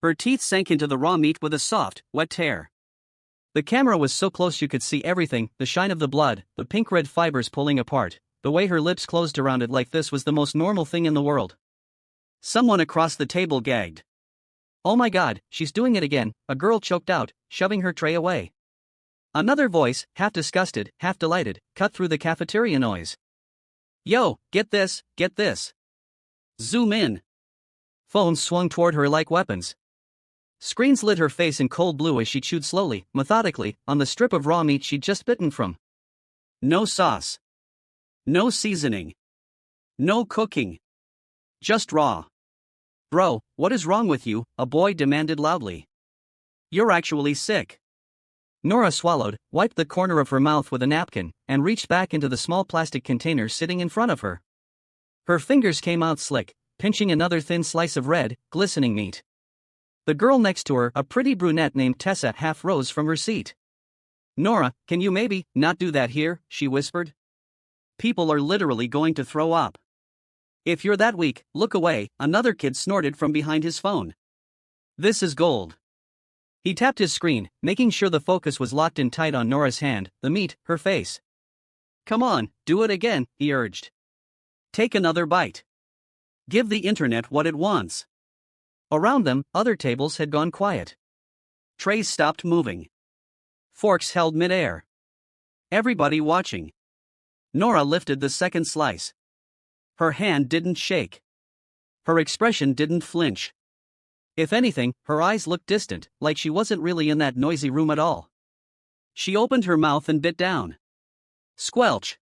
Her teeth sank into the raw meat with a soft, wet tear. The camera was so close you could see everything, the shine of the blood, the pink-red fibers pulling apart. The way her lips closed around it like this was the most normal thing in the world. Someone across the table gagged. "Oh my God, she's doing it again," a girl choked out, shoving her tray away. Another voice, half disgusted, half delighted, cut through the cafeteria noise. "Yo, get this, get this. Zoom in." Phones swung toward her like weapons. Screens lit her face in cold blue as she chewed slowly, methodically, on the strip of raw meat she'd just bitten from. No sauce. No seasoning. No cooking. Just raw. "Bro, what is wrong with you?" a boy demanded loudly. "You're actually sick." Nora swallowed, wiped the corner of her mouth with a napkin, and reached back into the small plastic container sitting in front of her. Her fingers came out slick, pinching another thin slice of red, glistening meat. The girl next to her, a pretty brunette named Tessa, half rose from her seat. "Nora, can you maybe not do that here?" she whispered. "People are literally going to throw up." "If you're that weak, look away," another kid snorted from behind his phone. "This is gold." He tapped his screen, making sure the focus was locked in tight on Nora's hand, the meat, her face. "Come on, do it again," he urged. "Take another bite. Give the internet what it wants." Around them, other tables had gone quiet. Trays stopped moving. Forks held midair. Everybody watching. Nora lifted the second slice. Her hand didn't shake. Her expression didn't flinch. If anything, her eyes looked distant, like she wasn't really in that noisy room at all. She opened her mouth and bit down. Squelch.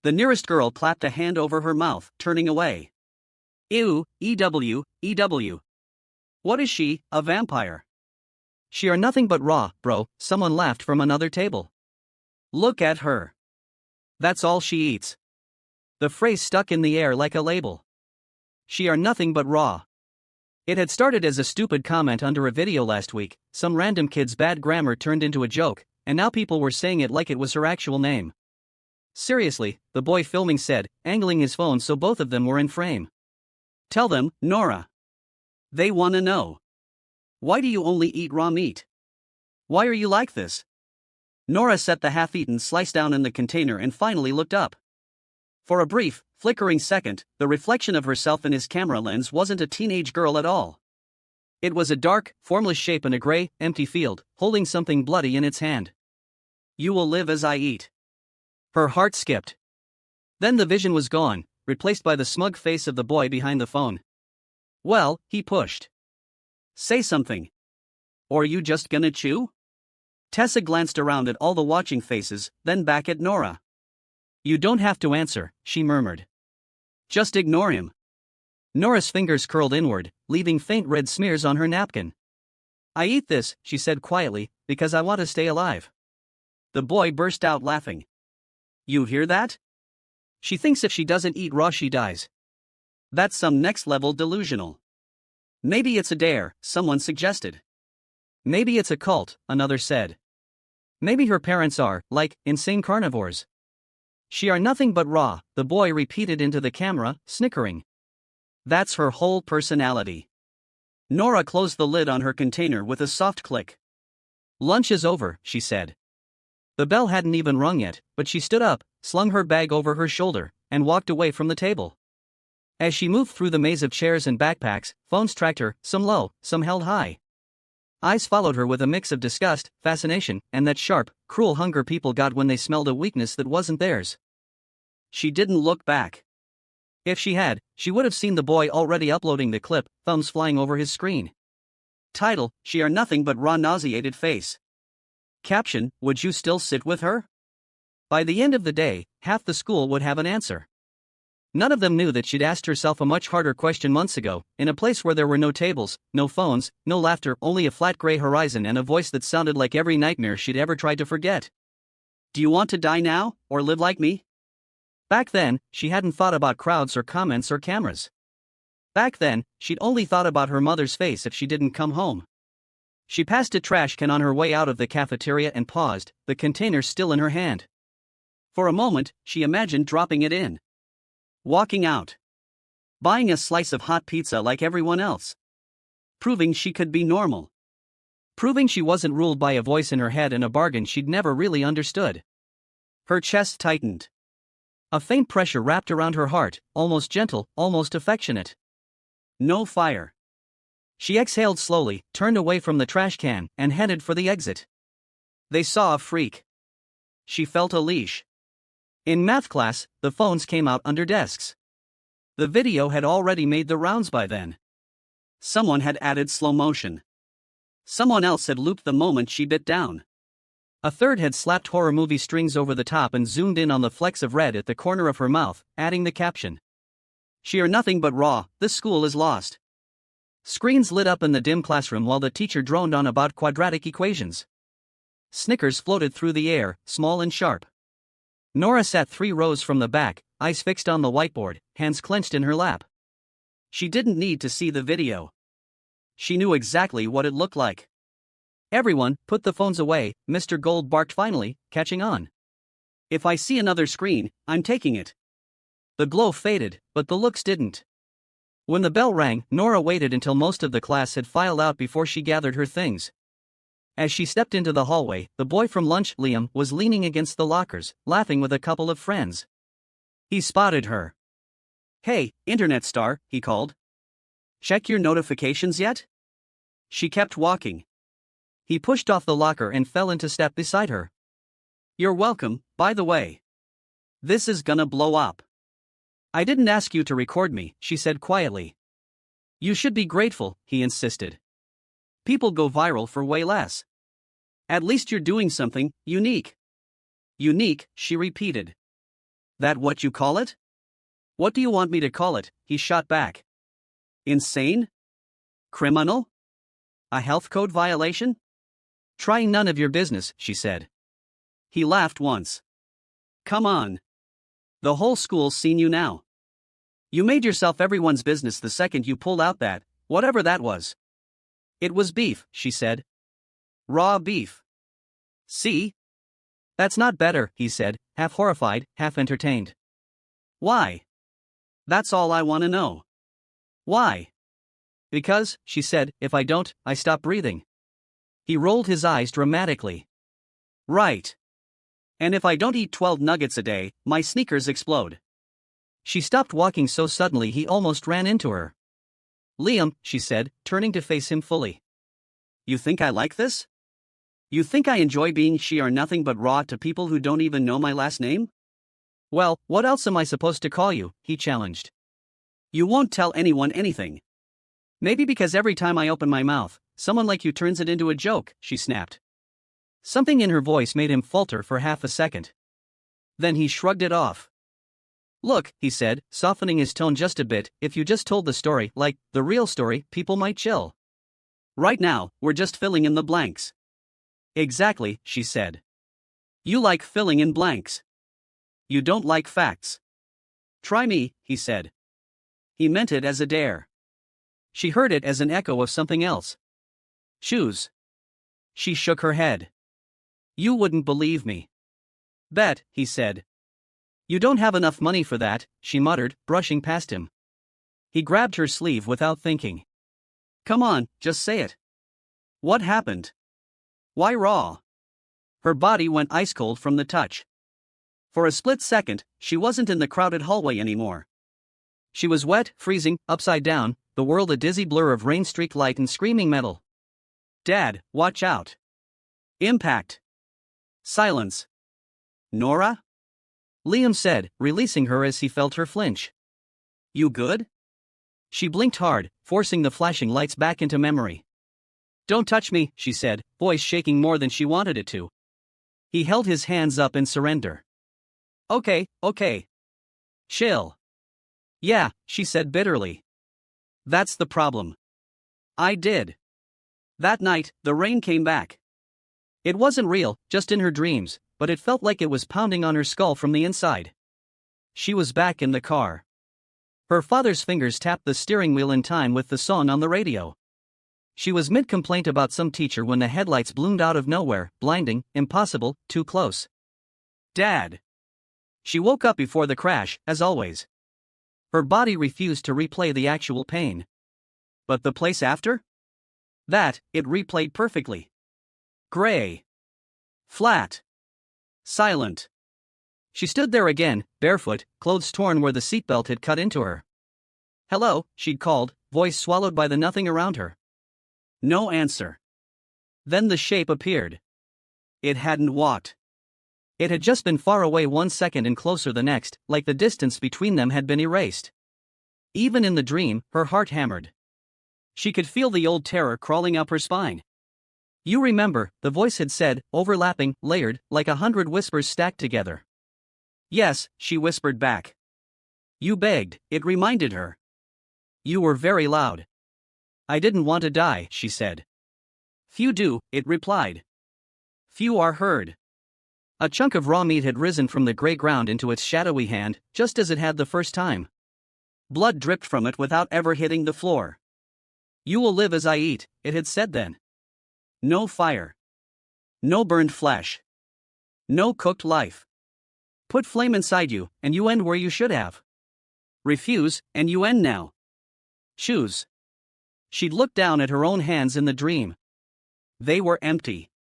The nearest girl clapped a hand over her mouth, turning away. "Ew, EW. What is she, a vampire?" "She are nothing but raw, bro," someone laughed from another table. "Look at her. That's all she eats." The phrase stuck in the air like a label. "She are nothing but raw." It had started as a stupid comment under a video last week. Some random kid's bad grammar turned into a joke, and now people were saying it like it was her actual name. "Seriously," the boy filming said, angling his phone so both of them were in frame. "Tell them, Nora. They wanna know. Why do you only eat raw meat? Why are you like this?" Nora set the half-eaten slice down in the container and finally looked up. For a brief, flickering second, the reflection of herself in his camera lens wasn't a teenage girl at all. It was a dark, formless shape in a gray, empty field, holding something bloody in its hand. "You will live as I eat." Her heart skipped. Then the vision was gone, replaced by the smug face of the boy behind the phone. "Well," he pushed. "Say something. Or you just gonna chew?" Tessa glanced around at all the watching faces, then back at Nora. "You don't have to answer," she murmured. "Just ignore him." Nora's fingers curled inward, leaving faint red smears on her napkin. "I eat this," she said quietly, "because I want to stay alive." The boy burst out laughing. "You hear that? She thinks if she doesn't eat raw she dies. That's some next-level delusional." "Maybe it's a dare," someone suggested. "Maybe it's a cult," another said. "Maybe her parents are, like, insane carnivores." "She are nothing but raw," the boy repeated into the camera, snickering. "That's her whole personality." Nora closed the lid on her container with a soft click. "Lunch is over," she said. The bell hadn't even rung yet, but she stood up, slung her bag over her shoulder, and walked away from the table. As she moved through the maze of chairs and backpacks, phones tracked her, some low, some held high. Eyes followed her with a mix of disgust, fascination, and that sharp, cruel hunger people got when they smelled a weakness that wasn't theirs. She didn't look back. If she had, she would have seen the boy already uploading the clip, thumbs flying over his screen. Title: "She are nothing but raw nauseated face." Caption: "Would you still sit with her?" By the end of the day, half the school would have an answer. None of them knew that she'd asked herself a much harder question months ago, in a place where there were no tables, no phones, no laughter, only a flat gray horizon and a voice that sounded like every nightmare she'd ever tried to forget. "Do you want to die now, or live like me?" Back then, she hadn't thought about crowds or comments or cameras. Back then, she'd only thought about her mother's face if she didn't come home. She passed a trash can on her way out of the cafeteria and paused, the container still in her hand. For a moment, she imagined dropping it in. Walking out. Buying a slice of hot pizza like everyone else. proving she could be normal. Proving she wasn't ruled by a voice in her head and a bargain she'd never really understood. Her chest tightened. A faint pressure wrapped around her heart, almost gentle, almost affectionate. No fire. She exhaled slowly, turned away from the trash can, and headed for the exit. They saw a freak. She felt a leash. In math class, the phones came out under desks. The video had already made the rounds by then. Someone had added slow motion. Someone else had looped the moment she bit down. A third had slapped horror movie strings over the top and zoomed in on the flecks of red at the corner of her mouth, adding the caption. She are nothing but raw, this school is lost. Screens lit up in the dim classroom while the teacher droned on about quadratic equations. Snickers floated through the air, small and sharp. Nora sat 3 rows from the back, eyes fixed on the whiteboard, hands clenched in her lap. She didn't need to see the video. She knew exactly what it looked like. Everyone, put the phones away, Mr. Gold barked finally, catching on. If I see another screen, I'm taking it. The glow faded, but the looks didn't. When the bell rang, Nora waited until most of the class had filed out before she gathered her things. As she stepped into the hallway, the boy from lunch, Liam, was leaning against the lockers, laughing with a couple of friends. He spotted her. Hey, internet star, he called. Check your notifications yet? She kept walking. He pushed off the locker and fell into step beside her. You're welcome, by the way. This is gonna blow up. I didn't ask you to record me, she said quietly. You should be grateful, he insisted. People go viral for way less. At least you're doing something unique. Unique, she repeated. That what you call it? What do you want me to call it? He shot back. Insane? Criminal? A health code violation? Trying none of your business, she said. He laughed once. Come on. The whole school's seen you now. You made yourself everyone's business the second you pulled out that, whatever that was. It was beef, she said. Raw beef. See? That's not better, he said, half horrified, half entertained. Why? That's all I want to know. Why? Because, she said, if I don't, I stop breathing. He rolled his eyes dramatically. Right. And if I don't eat 12 nuggets a day, my sneakers explode. She stopped walking so suddenly he almost ran into her. Liam, she said, turning to face him fully. You think I like this? You think I enjoy being she or nothing but raw to people who don't even know my last name? Well, what else am I supposed to call you? He challenged. You won't tell anyone anything. Maybe because every time I open my mouth, someone like you turns it into a joke, she snapped. Something in her voice made him falter for half a second. Then he shrugged it off. Look, he said, softening his tone just a bit, if you just told the story, like, the real story, people might chill. Right now, we're just filling in the blanks. Exactly, she said. You like filling in blanks. You don't like facts. Try me, he said. He meant it as a dare. She heard it as an echo of something else. Shoes. She shook her head. You wouldn't believe me. Bet, he said. You don't have enough money for that, she muttered, brushing past him. He grabbed her sleeve without thinking. Come on, just say it. What happened? Why raw? Her body went ice cold from the touch. For a split second, she wasn't in the crowded hallway anymore. She was wet, freezing, upside down, the world a dizzy blur of rain-streaked light and screaming metal. Dad, watch out. Impact. Silence. Nora? Liam said, releasing her as he felt her flinch. You good? She blinked hard, forcing the flashing lights back into memory. Don't touch me, she said, voice shaking more than she wanted it to. He held his hands up in surrender. Okay. Chill. Yeah, she said bitterly. That's the problem. I did. That night, the rain came back. It wasn't real, just in her dreams, but it felt like it was pounding on her skull from the inside. She was back in the car. Her father's fingers tapped the steering wheel in time with the song on the radio. She was mid-complaint about some teacher when the headlights bloomed out of nowhere, blinding, impossible, too close. Dad. She woke up before the crash, as always. Her body refused to replay the actual pain. But the place after? It replayed perfectly. Gray. Flat. Silent. She stood there again, barefoot, clothes torn where the seatbelt had cut into her. Hello, she'd called, voice swallowed by the nothing around her. No answer. Then the shape appeared. It hadn't walked. It had just been far away 1 second and closer the next, like the distance between them had been erased. Even in the dream, her heart hammered. She could feel the old terror crawling up her spine. You remember, the voice had said, overlapping, layered, like 100 whispers stacked together. Yes, she whispered back. You begged, it reminded her. You were very loud. I didn't want to die, she said. Few do, it replied. Few are heard. A chunk of raw meat had risen from the gray ground into its shadowy hand, just as it had the first time. Blood dripped from it without ever hitting the floor. You will live as I eat, it had said then. No fire. No burned flesh. No cooked life. Put flame inside you, and you end where you should have. Refuse, and you end now. Choose. She'd looked down at her own hands in the dream. They were empty.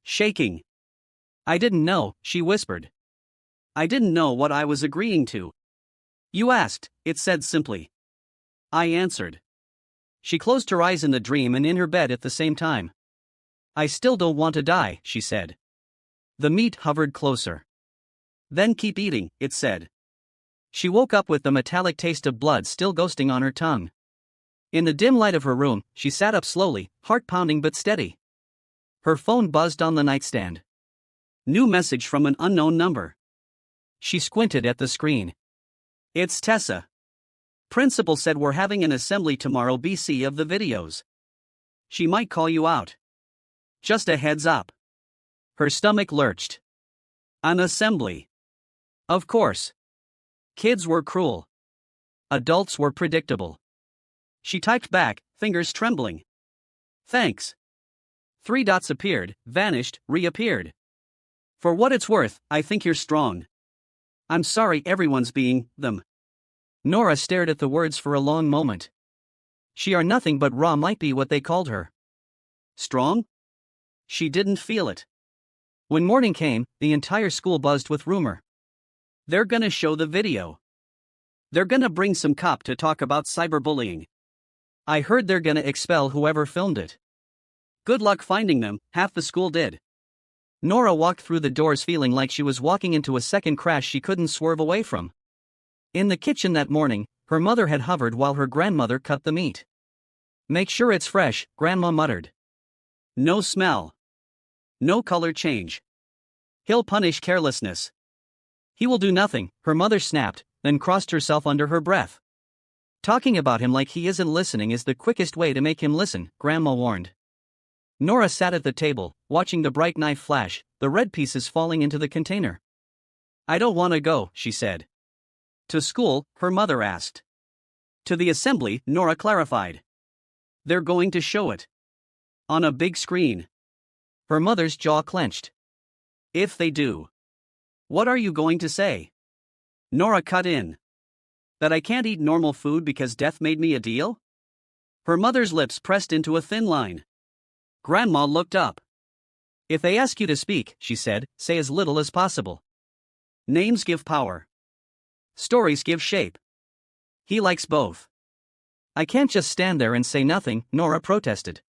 Shaking. I didn't know, she whispered. I didn't know what I was agreeing to. You asked, it said simply. I answered. She closed her eyes in the dream and in her bed at the same time. I still don't want to die, she said. The meat hovered closer. Then keep eating, it said. She woke up with the metallic taste of blood still ghosting on her tongue. In the dim light of her room, she sat up slowly, heart pounding but steady. Her phone buzzed on the nightstand. New message from an unknown number. She squinted at the screen. It's Tessa. Principal said we're having an assembly tomorrow BC of the videos. She might call you out. Just a heads up. Her stomach lurched. An assembly. Of course. Kids were cruel. Adults were predictable. She typed back, fingers trembling. Thanks. 3 dots appeared, vanished, reappeared. For what it's worth, I think you're strong. I'm sorry everyone's being them. Nora stared at the words for a long moment. She are nothing but raw might be what they called her. Strong? She didn't feel it. When morning came, the entire school buzzed with rumor. They're gonna show the video. They're gonna bring some cop to talk about cyberbullying. I heard they're gonna expel whoever filmed it. Good luck finding them, half the school did. Nora walked through the doors feeling like she was walking into a second crash she couldn't swerve away from. In the kitchen that morning, her mother had hovered while her grandmother cut the meat. Make sure it's fresh, Grandma muttered. No smell. No color change. He'll punish carelessness. He will do nothing, her mother snapped, then crossed herself under her breath. Talking about him like he isn't listening is the quickest way to make him listen, Grandma warned. Nora sat at the table, watching the bright knife flash, the red pieces falling into the container. I don't want to go, she said. To school, her mother asked. To the assembly, Nora clarified. They're going to show it. On a big screen. Her mother's jaw clenched. If they do. What are you going to say? Nora cut in. That I can't eat normal food because death made me a deal? Her mother's lips pressed into a thin line. Grandma looked up. If they ask you to speak, she said, say as little as possible. Names give power. Stories give shape. He likes both. I can't just stand there and say nothing, Nora protested.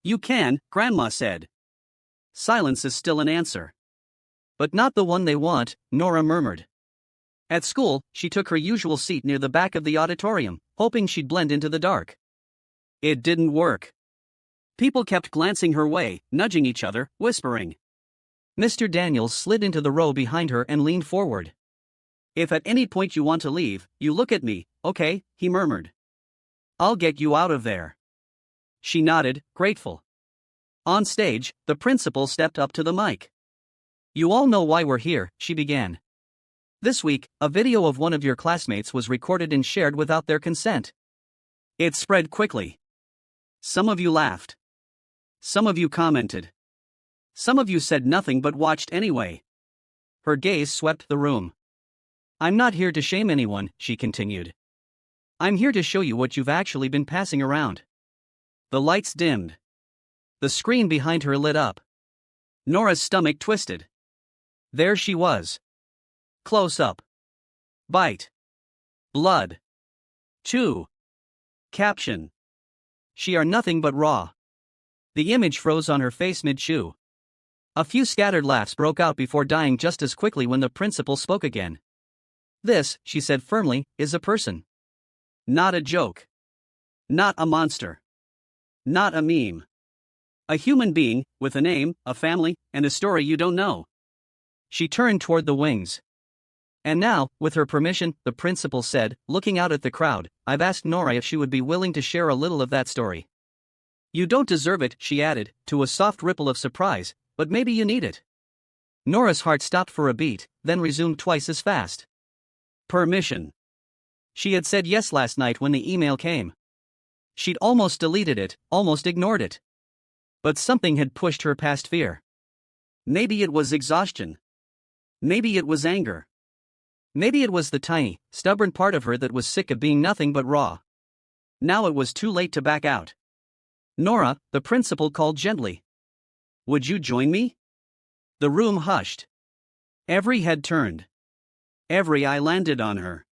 You can, Grandma said. Silence is still an answer. But not the one they want, Nora murmured. At school, she took her usual seat near the back of the auditorium, hoping she'd blend into the dark. It didn't work. People kept glancing her way, nudging each other, whispering. Mr. Daniels slid into the row behind her and leaned forward. If at any point you want to leave, you look at me, okay, he murmured. I'll get you out of there. She nodded, grateful. On stage, the principal stepped up to the mic. You all know why we're here, she began. This week, a video of one of your classmates was recorded and shared without their consent. It spread quickly. Some of you laughed. Some of you commented. Some of you said nothing but watched anyway. Her gaze swept the room. I'm not here to shame anyone, she continued. I'm here to show you what you've actually been passing around. The lights dimmed. The screen behind her lit up. Nora's stomach twisted. There she was. Close up. Bite. Blood. Chew. Caption. She are nothing but raw. The image froze on her face mid-chew. A few scattered laughs broke out before dying just as quickly when the principal spoke again. This, she said firmly, is a person. Not a joke. Not a monster. Not a meme. A human being, with a name, a family, and a story you don't know. She turned toward the wings. And now, with her permission, the principal said, looking out at the crowd, I've asked Nora if she would be willing to share a little of that story. You don't deserve it, she added, to a soft ripple of surprise, but maybe you need it. Nora's heart stopped for a beat, then resumed twice as fast. Permission. She had said yes last night when the email came. She'd almost deleted it, almost ignored it. But something had pushed her past fear. Maybe it was exhaustion. Maybe it was anger. Maybe it was the tiny, stubborn part of her that was sick of being nothing but raw. Now it was too late to back out. Nora, the principal called gently. Would you join me? The room hushed. Every head turned. Every eye landed on her.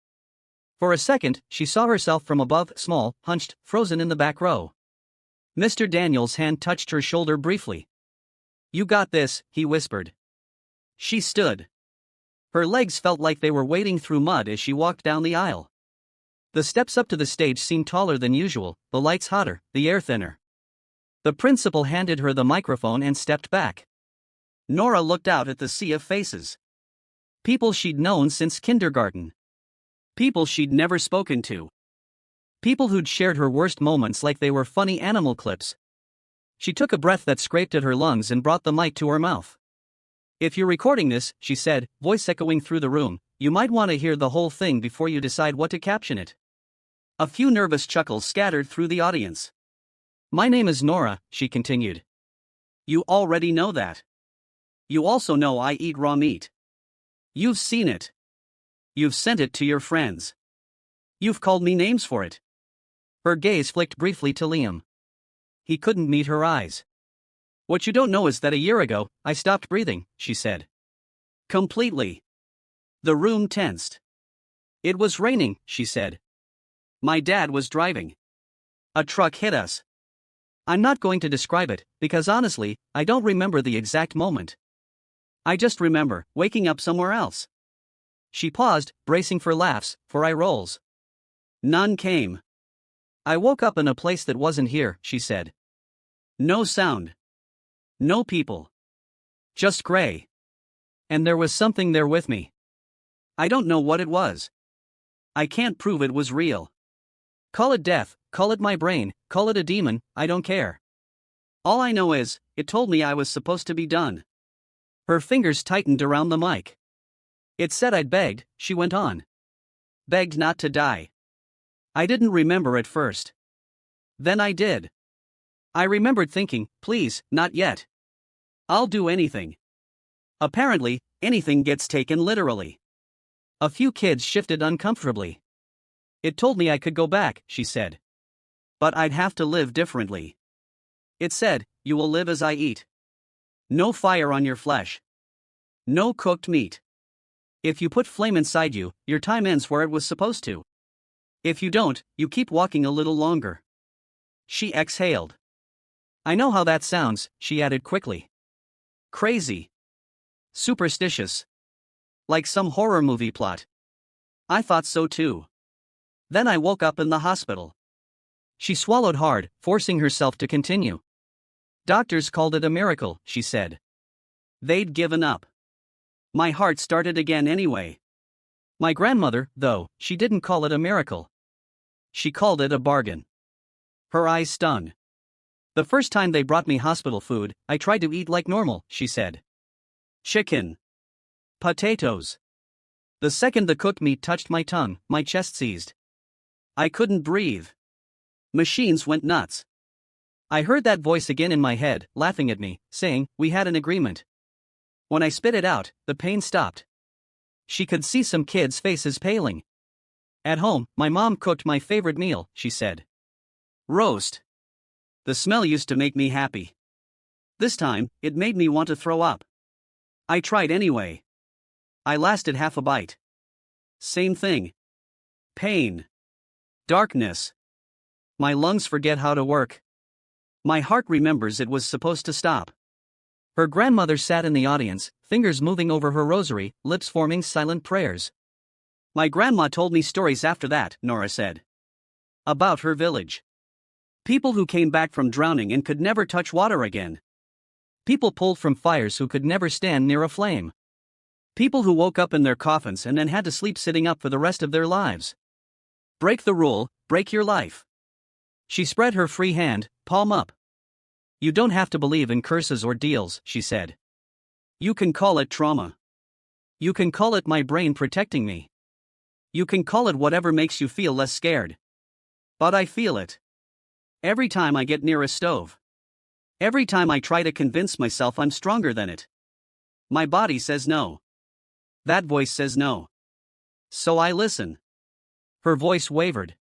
For a second, she saw herself from above, small, hunched, frozen in the back row. Mr. Daniels' hand touched her shoulder briefly. You got this, he whispered. She stood. Her legs felt like they were wading through mud as she walked down the aisle. The steps up to the stage seemed taller than usual, the lights hotter, the air thinner. The principal handed her the microphone and stepped back. Nora looked out at the sea of faces. People she'd known since kindergarten. People she'd never spoken to. People who'd shared her worst moments like they were funny animal clips. She took a breath that scraped at her lungs and brought the mic to her mouth. If you're recording this, she said, voice echoing through the room, you might want to hear the whole thing before you decide what to caption it. A few nervous chuckles scattered through the audience. My name is Nora, she continued. You already know that. You also know I eat raw meat. You've seen it. You've sent it to your friends. You've called me names for it. Her gaze flicked briefly to Liam. He couldn't meet her eyes. What you don't know is that a year ago, I stopped breathing, she said. Completely. The room tensed. It was raining, she said. My dad was driving. A truck hit us. I'm not going to describe it, because honestly, I don't remember the exact moment. I just remember waking up somewhere else. She paused, bracing for laughs, for eye rolls. None came. I woke up in a place that wasn't here, she said. No sound. No people. Just gray. And there was something there with me. I don't know what it was. I can't prove it was real. Call it death, call it my brain, call it a demon, I don't care. All I know is, it told me I was supposed to be done. Her fingers tightened around the mic. It said I'd begged, she went on. Begged not to die. I didn't remember at first. Then I did. I remembered thinking, please, not yet. I'll do anything. Apparently, anything gets taken literally. A few kids shifted uncomfortably. It told me I could go back, she said. But I'd have to live differently. It said, you will live as I eat. No fire on your flesh. No cooked meat. If you put flame inside you, your time ends where it was supposed to. If you don't, you keep walking a little longer. She exhaled. I know how that sounds, she added quickly. Crazy. Superstitious. Like some horror movie plot. I thought so too. Then I woke up in the hospital. She swallowed hard, forcing herself to continue. Doctors called it a miracle, she said. They'd given up. My heart started again anyway. My grandmother, though, she didn't call it a miracle. She called it a bargain. Her eyes stung. The first time they brought me hospital food, I tried to eat like normal, she said. Chicken. Potatoes. The second the cooked meat touched my tongue, my chest seized. I couldn't breathe. Machines went nuts. I heard that voice again in my head, laughing at me, saying, we had an agreement. When I spit it out, the pain stopped. She could see some kids' faces paling. At home, my mom cooked my favorite meal, she said. Roast. The smell used to make me happy. This time, it made me want to throw up. I tried anyway. I lasted half a bite. Same thing. Pain. Darkness. My lungs forget how to work. My heart remembers it was supposed to stop. Her grandmother sat in the audience, fingers moving over her rosary, lips forming silent prayers. My grandma told me stories after that, Nora said. About her village. People who came back from drowning and could never touch water again. People pulled from fires who could never stand near a flame. People who woke up in their coffins and then had to sleep sitting up for the rest of their lives. Break the rule, break your life. She spread her free hand, palm up. You don't have to believe in curses or deals, she said. You can call it trauma. You can call it my brain protecting me. You can call it whatever makes you feel less scared. But I feel it. Every time I get near a stove. Every time I try to convince myself I'm stronger than it. My body says no. That voice says no. So I listen. Her voice wavered.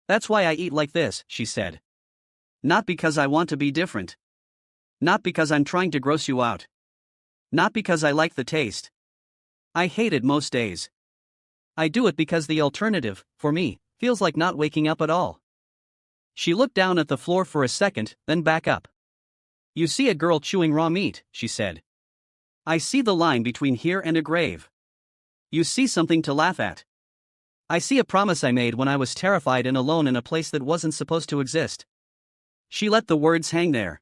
That's why I eat like this, she said. Not because I want to be different. Not because I'm trying to gross you out. Not because I like the taste. I hate it most days. I do it because the alternative, for me, feels like not waking up at all. She looked down at the floor for a second, then back up. You see a girl chewing raw meat, she said. I see the line between here and a grave. You see something to laugh at. I see a promise I made when I was terrified and alone in a place that wasn't supposed to exist. She let the words hang there.